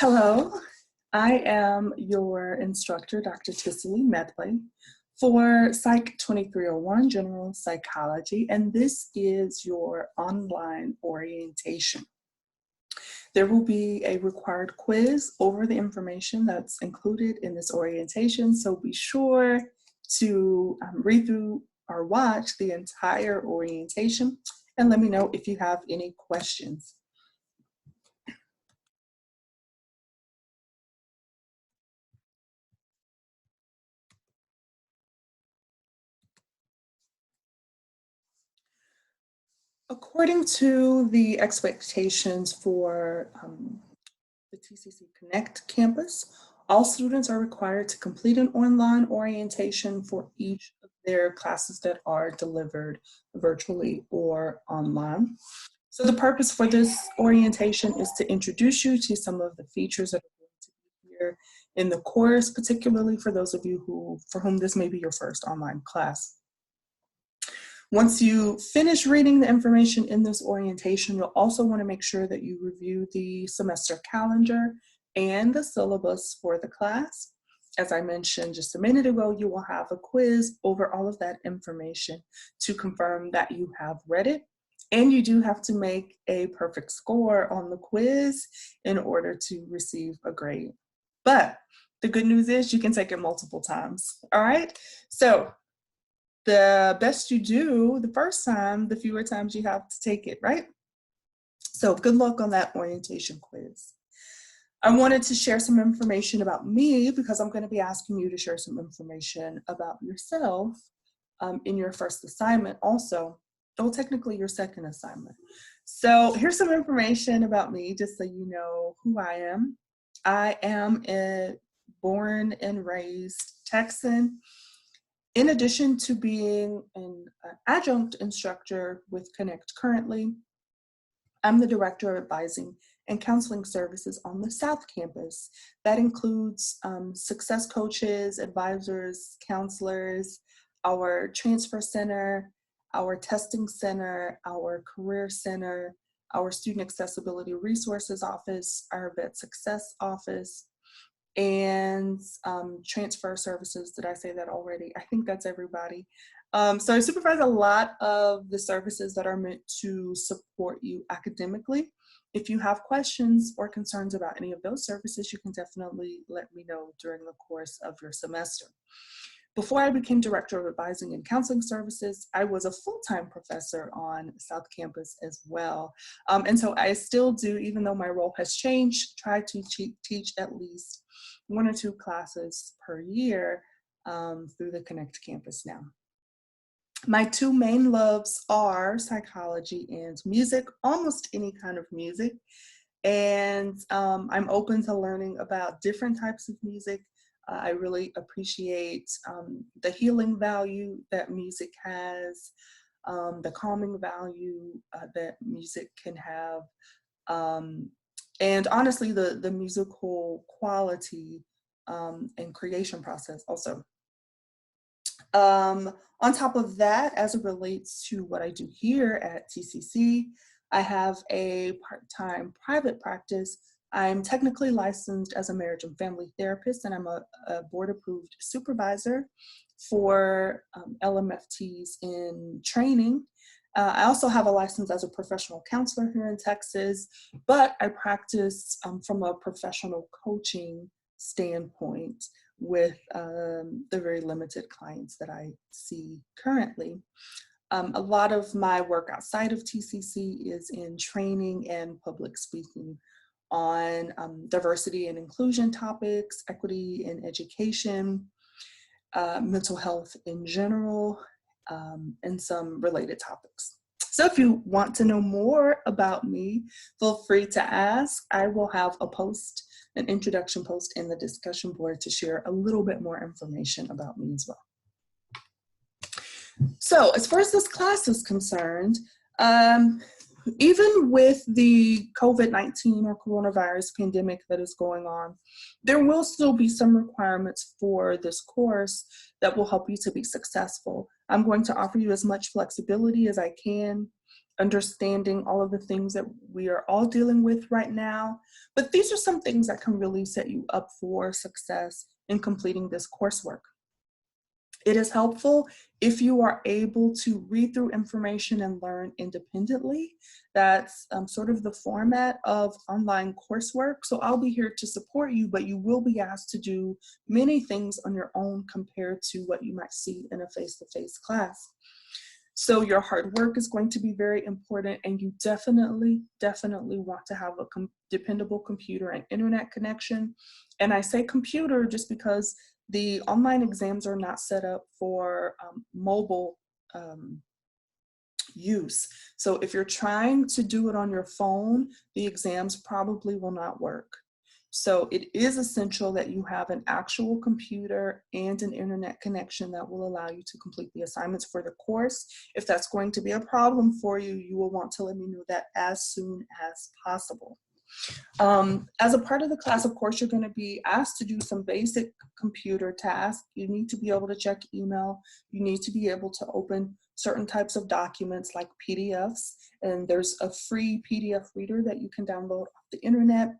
Hello, I am your instructor, Dr. Cicely Medley, for Psych 2301, General Psychology, and this is your online orientation. There will be a required quiz over the information that's included in this orientation, so be sure to read through or watch the entire orientation and let me know if you have any questions. According to the expectations for the TCC Connect campus, all students are required to complete an online orientation for each of their classes that are delivered virtually or online. So the purpose for this orientation is to introduce you to some of the features that are going to be here in the course, particularly for those of you for whom this may be your first online class. Once you finish reading the information in this orientation, you'll also want to make sure that you review the semester calendar and the syllabus for the class. As I mentioned just a minute ago, you will have a quiz over all of that information to confirm that you have read it. And you do have to make a perfect score on the quiz in order to receive a grade. But the good news is you can take it multiple times, all right? So the best you do the first time, the fewer times you have to take it, right? So good luck on that orientation quiz. I wanted to share some information about me because I'm going to be asking you to share some information about yourself in your first assignment also. Well, technically your second assignment. So here's some information about me just so you know who I am. I am a born and raised Texan. In addition to being an adjunct instructor with Connect currently, I'm the Director of Advising and Counseling Services on the South Campus. That includes success coaches, advisors, counselors, our transfer center, our testing center, our career center, our student accessibility resources office, our vet success office, and transfer services. Did I say that already? I think that's everybody. So I supervise a lot of the services that are meant to support you academically. If you have questions or concerns about any of those services, you can definitely let me know during the course of your semester. Before I became Director of Advising and Counseling Services, I was a full-time professor on South Campus as well. And so I still do, even though my role has changed, try to teach at least 1 or 2 classes per year through the Connect campus now. My 2 main loves are psychology and music, almost any kind of music. And I'm open to learning about different types of music. I really appreciate the healing value that music has, the calming value that music can have, and honestly, the musical quality and creation process also. On top of that, as it relates to what I do here at TCC, I have a part-time private practice. I'm technically licensed as a marriage and family therapist, and I'm a board-approved supervisor for LMFTs in training. I also have a license as a professional counselor here in Texas, but I practice from a professional coaching standpoint with the very limited clients that I see currently. A lot of my work outside of TCC is in training and public speaking on diversity and inclusion topics, equity in education, mental health in general, and some related topics. So if you want to know more about me, feel free to ask. I will have a post, an introduction post in the discussion board to share a little bit more information about me as well. So as far as this class is concerned, even with the COVID-19 or coronavirus pandemic that is going on, there will still be some requirements for this course that will help you to be successful. I'm going to offer you as much flexibility as I can understanding all of the things that we are all dealing with right now. But these are some things that can really set you up for success in completing this coursework. It is helpful if you are able to read through information and learn independently. That's sort of the format of online coursework. So I'll be here to support you, but you will be asked to do many things on your own compared to what you might see in a face-to-face class. So your hard work is going to be very important, and you definitely want to have a dependable computer and internet connection. And I say computer just because the online exams are not set up for mobile use. So if you're trying to do it on your phone, the exams probably will not work. So it is essential that you have an actual computer and an internet connection that will allow you to complete the assignments for the course. If that's going to be a problem for you, you will want to let me know that as soon as possible. As a part of the class, of course, you're going to be asked to do some basic computer tasks. You need to be able to check email. You need to be able to open certain types of documents like PDFs. And there's a free PDF reader that you can download off the internet.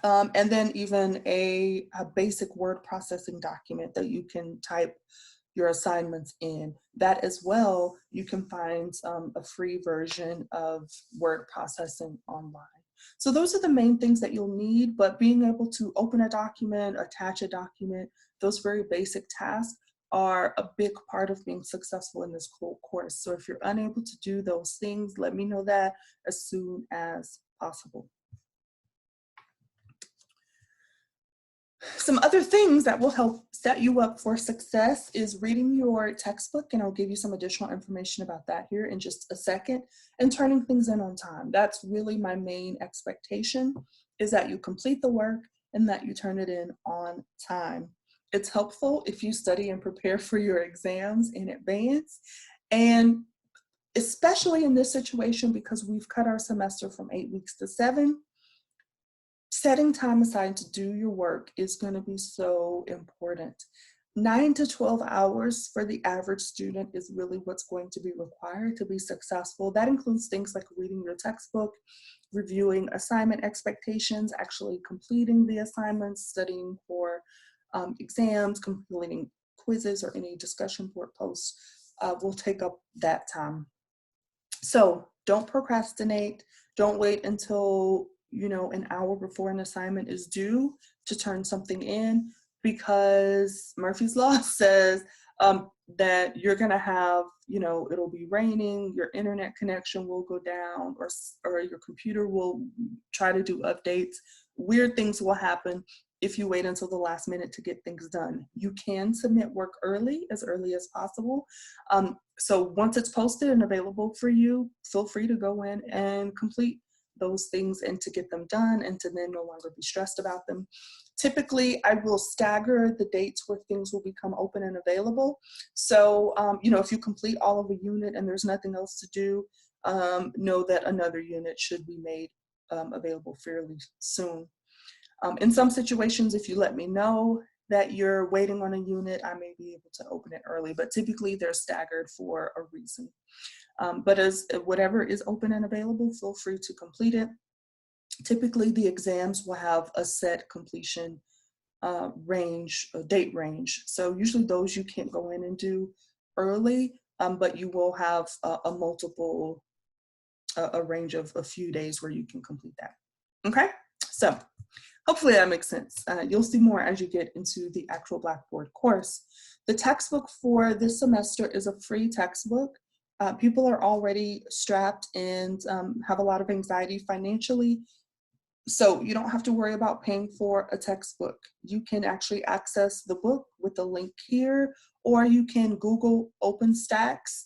And then even a basic word processing document that you can type your assignments in. That as well, you can find a free version of word processing online. So those are the main things that you'll need, but being able to open a document, attach a document, those very basic tasks are a big part of being successful in this course. So if you're unable to do those things, let me know that as soon as possible. Some other things that will help set you up for success is reading your textbook, and I'll give you some additional information about that here in just a second, and turning things in on time. That's really my main expectation, is that you complete the work and that you turn it in on time. It's helpful if you study and prepare for your exams in advance, and especially in this situation because we've cut our semester from 8 weeks to 7. Setting time aside to do your work is going to be so important. 9 to 12 hours for the average student is really what's going to be required to be successful. That includes things like reading your textbook, reviewing assignment expectations, actually completing the assignments, studying for exams, completing quizzes or any discussion board posts will take up that time. So don't procrastinate. Don't wait until an hour before an assignment is due to turn something in, because Murphy's Law says that you're gonna have, it'll be raining, your internet connection will go down, or your computer will try to do updates. Weird things will happen if you wait until the last minute to get things done. You can submit work as early as possible. So once it's posted and available for you, feel free to go in and complete those things and to get them done and to then no longer be stressed about them. Typically, I will stagger the dates where things will become open and available. So, if you complete all of a unit and there's nothing else to do, know that another unit should be made available fairly soon. In some situations, if you let me know that you're waiting on a unit, I may be able to open it early, but typically they're staggered for a reason. But as whatever is open and available, feel free to complete it. Typically, the exams will have a set completion date range. So usually those you can't go in and do early, but you will have a range of a few days where you can complete that. Okay, so hopefully that makes sense. You'll see more as you get into the actual Blackboard course. The textbook for this semester is a free textbook. People are already strapped and have a lot of anxiety financially, so you don't have to worry about paying for a textbook. You can actually access the book with the link here, or you can Google OpenStax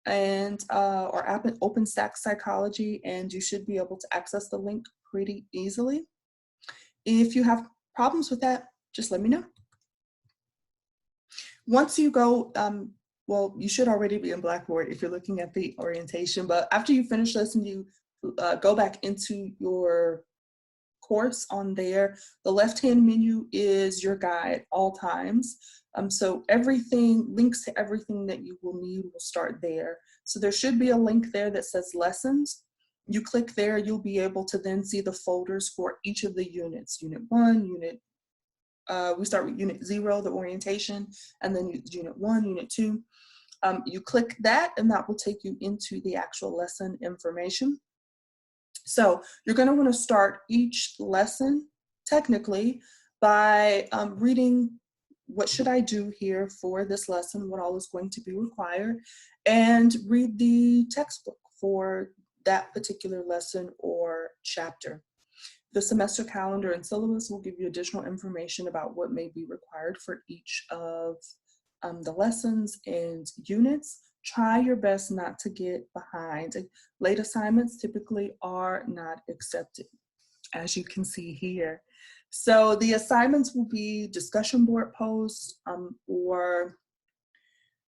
or OpenStax Psychology, and you should be able to access the link pretty easily. If you have problems with that, just let me know. Once you go, well, you should already be in Blackboard if you're looking at the orientation, but after you finish this and you go back into your course on there, the left-hand menu is your guide all times. So everything, links to everything that you will need will start there. So there should be a link there that says lessons. You click there, you'll be able to then see the folders for each of the units. Unit 1, we start with Unit 0, the orientation, and then Unit 1, Unit 2. You click that and that will take you into the actual lesson information. So you're going to want to start each lesson technically by reading what should I do here for this lesson, what all is going to be required, and read the textbook for that particular lesson or chapter. The semester calendar and syllabus will give you additional information about what may be required for each of the lessons and units. Try your best not to get behind. Late assignments typically are not accepted, as you can see here. So the assignments will be discussion board posts or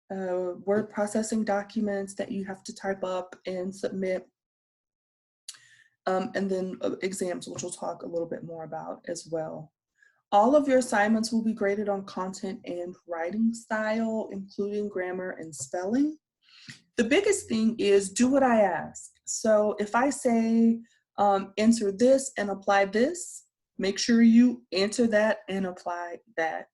word processing documents that you have to type up and submit. And then exams, which we'll talk a little bit more about as well. All of your assignments will be graded on content and writing style, including grammar and spelling. The biggest thing is do what I ask. So if I say, answer this and apply this, make sure you answer that and apply that.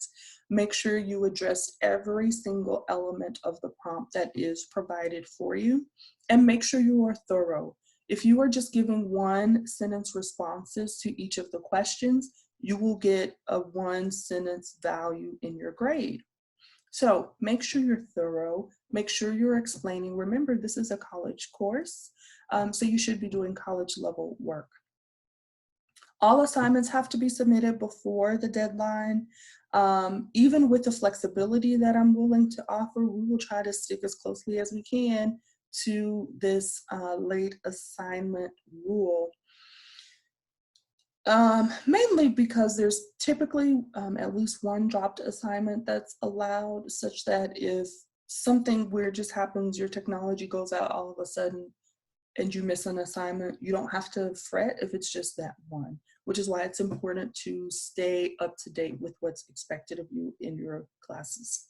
Make sure you address every single element of the prompt that is provided for you, and make sure you are thorough. If you are just giving one sentence responses to each of the questions, you will get a one sentence value in your grade. So make sure you're thorough, make sure you're explaining. Remember, this is a college course, so you should be doing college level work. All assignments have to be submitted before the deadline. Even with the flexibility that I'm willing to offer, we will try to stick as closely as we can to this late assignment rule. Mainly because there's typically at least one dropped assignment that's allowed, such that if something weird just happens, your technology goes out all of a sudden and you miss an assignment, you don't have to fret if it's just that one, which is why it's important to stay up to date with what's expected of you in your classes.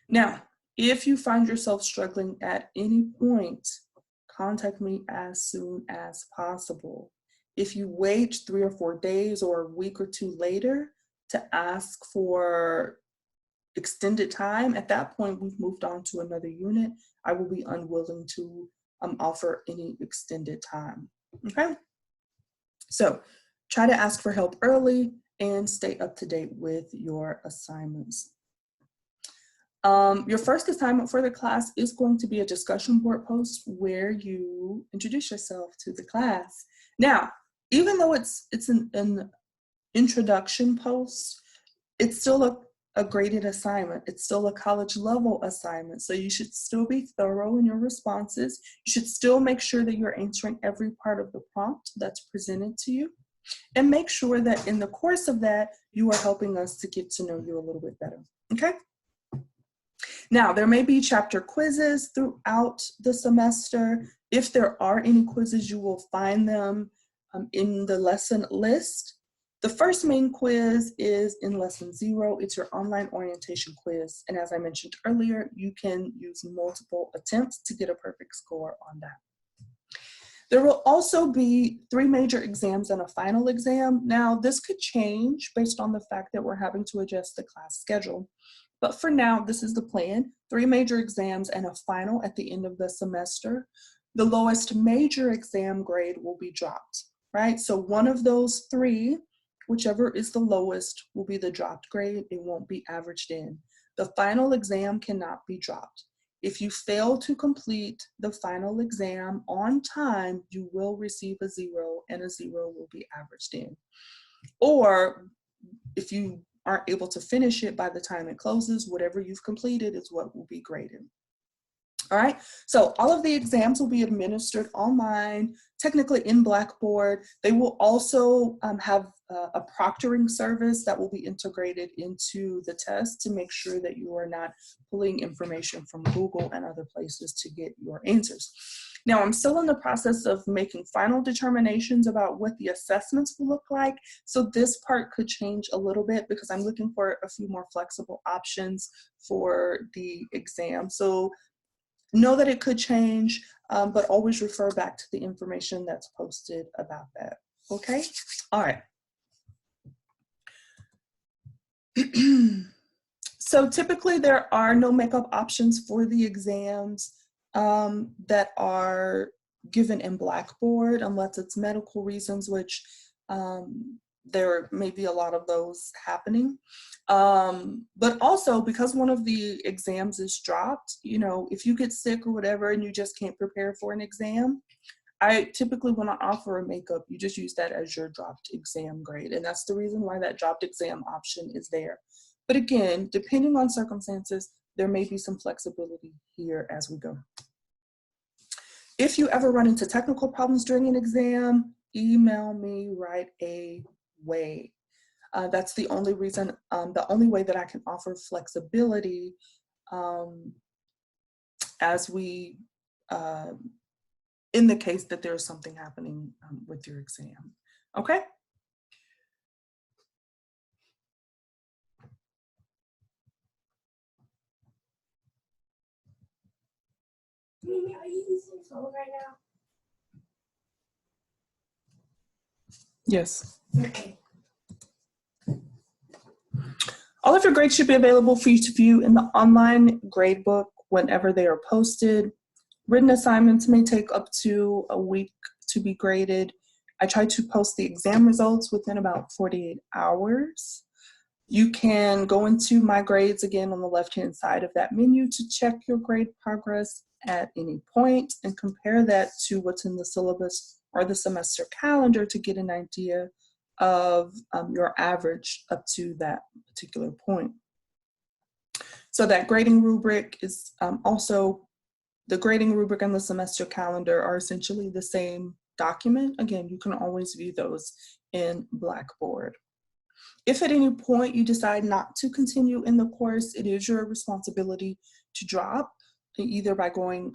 Now, if you find yourself struggling at any point, contact me as soon as possible. If you wait 3 or 4 days or a week or two later to ask for extended time, at that point we've moved on to another unit. I will be unwilling to offer any extended time. Okay, so try to ask for help early and stay up to date with your assignments. Your first assignment for the class is going to be a discussion board post where you introduce yourself to the class. Now, even though it's an introduction post, it's still a graded assignment. It's still a college level assignment. So you should still be thorough in your responses. You should still make sure that you're answering every part of the prompt that's presented to you. And make sure that in the course of that, you are helping us to get to know you a little bit better, okay? Now, there may be chapter quizzes throughout the semester. If there are any quizzes, you will find them in the lesson list. The first main quiz is in lesson 0. It's your online orientation quiz. And as I mentioned earlier, you can use multiple attempts to get a perfect score on that. There will also be 3 major exams and a final exam. Now, this could change based on the fact that we're having to adjust the class schedule. But for now, this is the plan: 3 major exams and a final at the end of the semester. The lowest major exam grade will be dropped, right? So one of those 3, whichever is the lowest, will be the dropped grade. It won't be averaged in. The final exam cannot be dropped. If you fail to complete the final exam on time, you will receive a 0, and a 0 will be averaged in. Or if you aren't able to finish it by the time it closes, whatever you've completed is what will be graded. All right, so all of the exams will be administered online, technically in Blackboard. They will also have a proctoring service that will be integrated into the test to make sure that you are not pulling information from Google and other places to get your answers. Now, I'm still in the process of making final determinations about what the assessments will look like. So this part could change a little bit because I'm looking for a few more flexible options for the exam. So know that it could change, but always refer back to the information that's posted about that. Okay? All right. So typically there are no makeup options for the exams that are given in Blackboard unless it's medical reasons, which there may be a lot of those happening. But also because one of the exams is dropped, you know, if you get sick or whatever and you just can't prepare for an exam, I typically want to offer a makeup. You just use that as your dropped exam grade. And that's the reason why that dropped exam option is there. But again, depending on circumstances, there may be some flexibility here as we go. If you ever run into technical problems during an exam, email me right away. That's the only reason, the only way that I can offer flexibility as we, in the case that there's something happening with your exam, okay? Mimi, are you using your phone right now? Yes. Okay. All of your grades should be available for you to view in the online gradebook whenever they are posted. Written assignments may take up to a week to be graded. I try to post the exam results within about 48 hours. You can go into My Grades again on the left-hand side of that menu to check your grade progress at any point and compare that to what's in the syllabus or the semester calendar to get an idea of your average up to that particular point. So that grading rubric is also, the grading rubric and the semester calendar are essentially the same document. Again, you can always view those in Blackboard. If at any point you decide not to continue in the course, it is your responsibility to drop, either by going,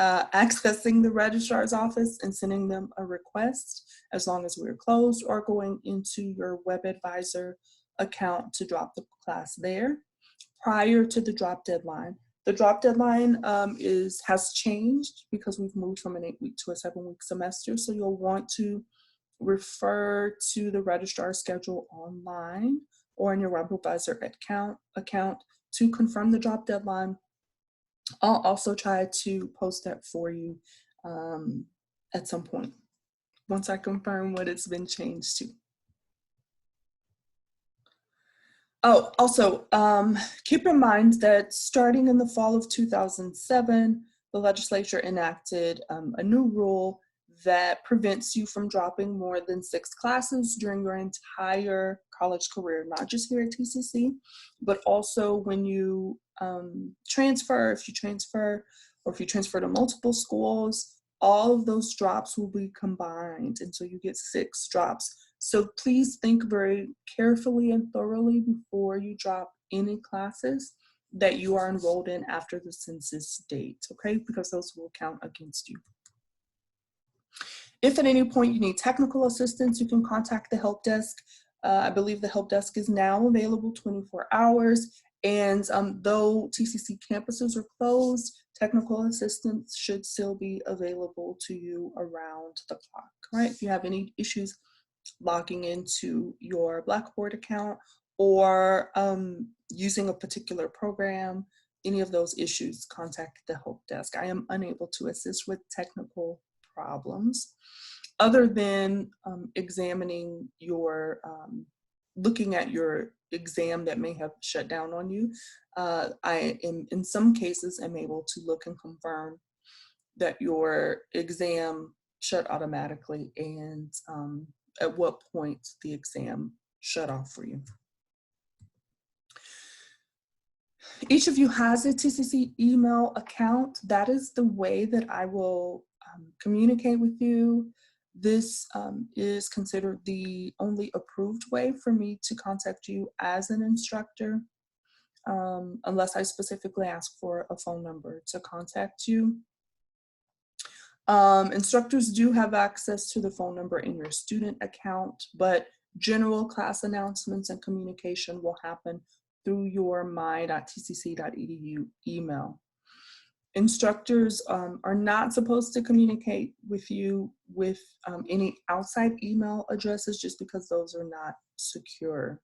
accessing the registrar's office and sending them a request as long as we're closed, or going into your web advisor account to drop the class there prior to the drop deadline. The drop deadline has changed because we've moved from an 8-week to a 7-week semester. So you'll want to refer to the registrar schedule online or in your web advisor account to confirm the drop deadline. I'll also try to post that for you at some point once I confirm what it's been changed to. Oh, also, keep in mind that starting in the fall of 2007, the legislature enacted a new rule that prevents you from dropping more than 6 classes during your entire college career, not just here at TCC, but also when you transfer, if you transfer, or if you transfer to multiple schools, all of those drops will be combined, and so you get 6 drops. So please think very carefully and thoroughly before you drop any classes that you are enrolled in after the census date, okay? Because those will count against you. If at any point you need technical assistance, you can contact the help desk. I believe the help desk is now available 24 hours. And though TCC campuses are closed, technical assistance should still be available to you around the clock, right? If you have any issues logging into your Blackboard account or using a particular program, any of those issues, contact the help desk. I am unable to assist with technical problems other than examining your, looking at your exam that may have shut down on you. I am, in some cases, am able to look and confirm that your exam shut automatically and at what point the exam shut off for you. Each of you has a TCC email account. That is the way that I will communicate with you. This is considered the only approved way for me to contact you as an instructor, unless I specifically ask for a phone number to contact you. Instructors do have access to the phone number in your student account, but general class announcements and communication will happen through your my.tcc.edu email. Instructors are not supposed to communicate with you with any outside email addresses just because those are not secure.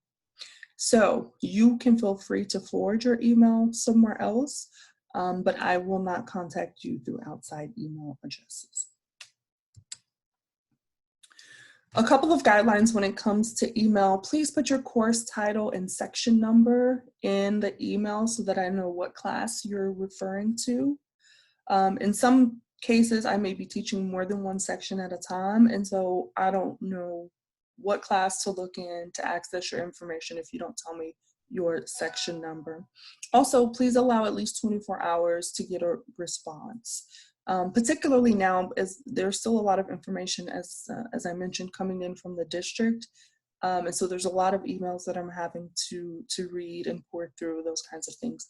So you can feel free to forward your email somewhere else, but I will not contact you through outside email addresses. A couple of guidelines when it comes to email. Please put your course title and section number in the email so that I know what class you're referring to. In some cases, I may be teaching more than one section at a time, and so I don't know what class to look in to access your information if you don't tell me your section number. Also, please allow at least 24 hours to get a response. Particularly now, as there's still a lot of information, as I mentioned, coming in from the district. And so there's a lot of emails that I'm having to read and pour through, those kinds of things.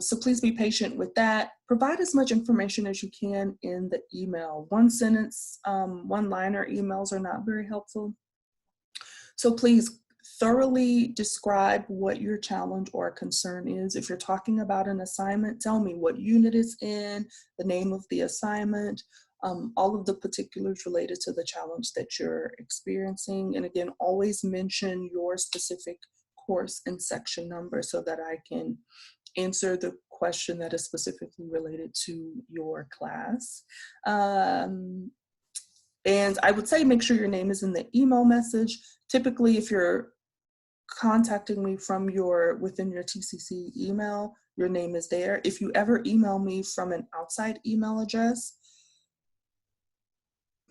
So please be patient with that. Provide as much information as you can in the email. One sentence, one-liner emails are not very helpful. So please thoroughly describe what your challenge or concern is. If you're talking about an assignment, tell me what unit it's in, the name of the assignment, all of the particulars related to the challenge that you're experiencing. And again, always mention your specific course and section number so that I can answer the question that is specifically related to your class. And I would say make sure your name is in the email message. Typically, if you're contacting me from within your TCC email, your name is there. If you ever email me from an outside email address,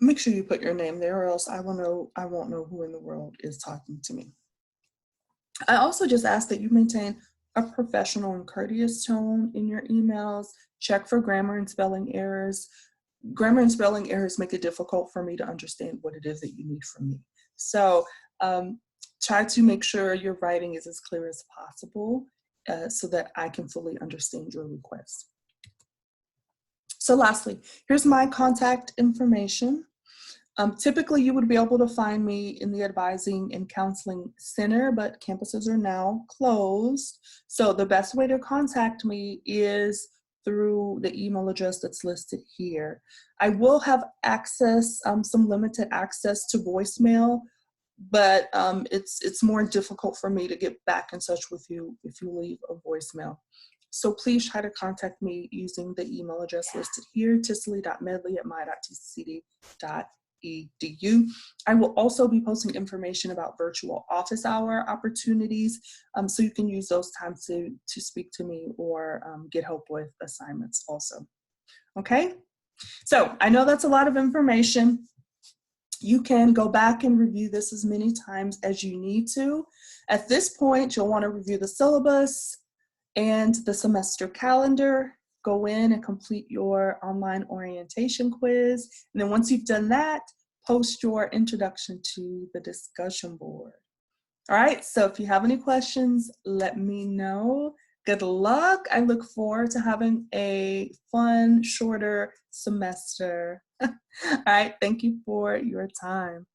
make sure you put your name there, or else I won't know who in the world is talking to me. I also just ask that you maintain a professional and courteous tone in your emails. Check for grammar and spelling errors. Grammar and spelling errors make it difficult for me to understand what it is that you need from me. So try to make sure your writing is as clear as possible so that I can fully understand your request. So lastly, here's my contact information. Typically, you would be able to find me in the Advising and Counseling Center, but campuses are now closed. So the best way to contact me is through the email address that's listed here. I will have access, some limited access to voicemail, but it's more difficult for me to get back in touch with you if you leave a voicemail. So please try to contact me using the email address listed here, tissley.medley@my.tcc.edu. I will also be posting information about virtual office hour opportunities, so you can use those times to speak to me or get help with assignments also. Okay, so I know that's a lot of information. You can go back and review this as many times as you need to. At this point, you'll want to review the syllabus and the semester calendar. Go in and complete your online orientation quiz. And then once you've done that, post your introduction to the discussion board. All right, so if you have any questions, let me know. Good luck. I look forward to having a fun, shorter semester. All right, thank you for your time.